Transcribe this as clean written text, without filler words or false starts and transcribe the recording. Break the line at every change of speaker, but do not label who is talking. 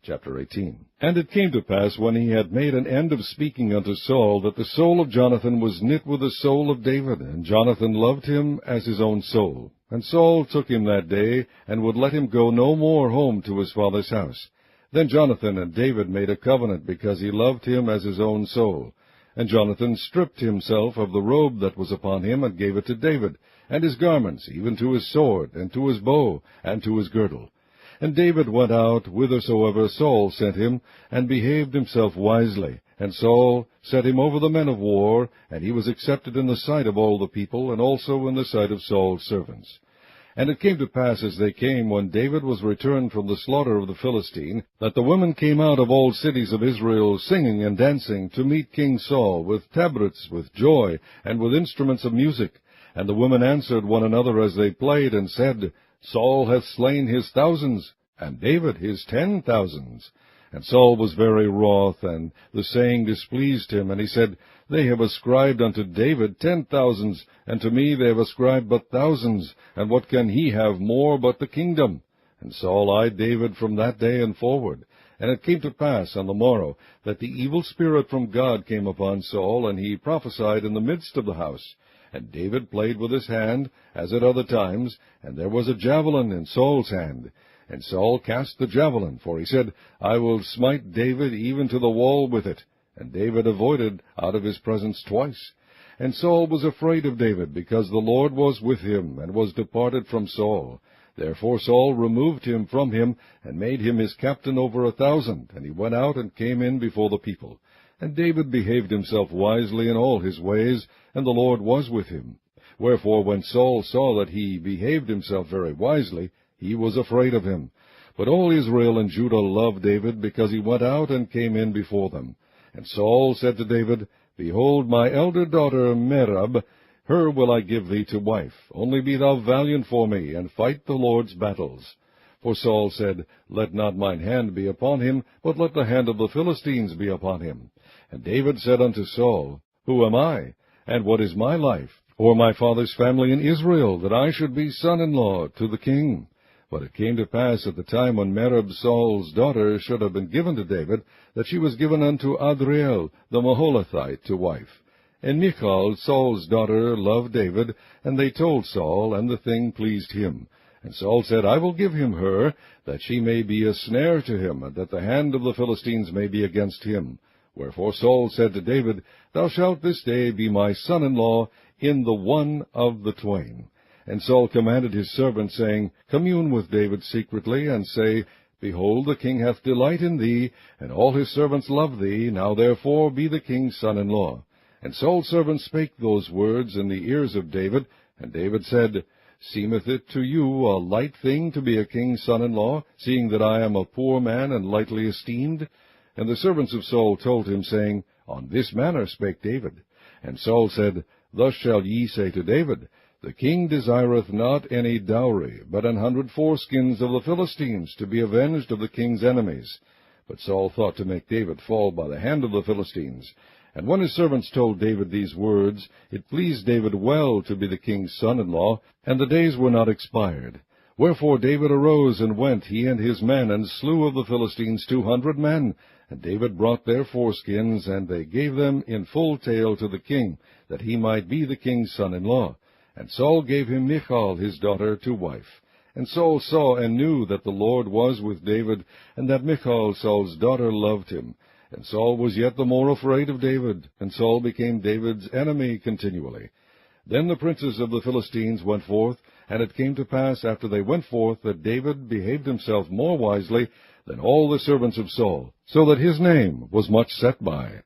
Chapter 18. And it came to pass, when he had made an end of speaking unto Saul, that the soul of Jonathan was knit with the soul of David, and Jonathan loved him as his own soul. And Saul took him that day, and would let him go no more home to his father's house. Then Jonathan and David made a covenant, because he loved him as his own soul. And Jonathan stripped himself of the robe that was upon him, and gave it to David, and his garments, even to his sword, and to his bow, and to his girdle. And David went out whithersoever Saul sent him, and behaved himself wisely. And Saul set him over the men of war, and he was accepted in the sight of all the people, and also in the sight of Saul's servants. And it came to pass, as they came, when David was returned from the slaughter of the Philistine, that the women came out of all cities of Israel, singing and dancing, to meet King Saul, with tabrets, with joy, and with instruments of music. And the women answered one another as they played, and said, Saul hath slain his thousands, and David his 10,000s. And Saul was very wroth, and the saying displeased him, and he said, They have ascribed unto David 10,000s, and to me they have ascribed but thousands, and what can he have more but the kingdom? And Saul eyed David from that day and forward. And it came to pass on the morrow, that the evil spirit from God came upon Saul, and he prophesied in the midst of the house. And David played with his hand, as at other times, and there was a javelin in Saul's hand. And Saul cast the javelin, for he said, I will smite David even to the wall with it. And David avoided out of his presence twice. And Saul was afraid of David, because the Lord was with him, and was departed from Saul. Therefore Saul removed him from him, and made him his captain over 1,000, and he went out and came in before the people. And David behaved himself wisely in all his ways, and the Lord was with him. Wherefore when Saul saw that he behaved himself very wisely, he was afraid of him. But all Israel and Judah loved David, because he went out and came in before them. And Saul said to David, Behold, my elder daughter Merab, her will I give thee to wife. Only be thou valiant for me, and fight the Lord's battles. For Saul said, Let not mine hand be upon him, but let the hand of the Philistines be upon him. And David said unto Saul, Who am I, and what is my life, or my father's family in Israel, that I should be son-in-law to the king? But it came to pass at the time when Merab Saul's daughter should have been given to David, that she was given unto Adriel the Maholathite to wife. And Michal, Saul's daughter, loved David, and they told Saul, and the thing pleased him. And Saul said, I will give him her, that she may be a snare to him, and that the hand of the Philistines may be against him. Wherefore Saul said to David, Thou shalt this day be my son-in-law in the one of the twain. And Saul commanded his servants, saying, Commune with David secretly, and say, Behold, the king hath delight in thee, and all his servants love thee. Now therefore be the king's son-in-law. And Saul's servants spake those words in the ears of David. And David said, Seemeth it to you a light thing to be a king's son-in-law, seeing that I am a poor man and lightly esteemed? And the servants of Saul told him, saying, On this manner spake David. And Saul said, Thus shall ye say to David, The king desireth not any dowry, but 100 foreskins of the Philistines, to be avenged of the king's enemies. But Saul thought to make David fall by the hand of the Philistines. And when his servants told David these words, it pleased David well to be the king's son-in-law, and the days were not expired. Wherefore David arose and went, he and his men, and slew of the Philistines 200 men. And David brought their foreskins, and they gave them in full tale to the king, that he might be the king's son-in-law. And Saul gave him Michal his daughter to wife. And Saul saw and knew that the Lord was with David, and that Michal Saul's daughter loved him. And Saul was yet the more afraid of David, and Saul became David's enemy continually. Then the princes of the Philistines went forth, and it came to pass after they went forth that David behaved himself more wisely than all the servants of Saul, so that his name was much set by.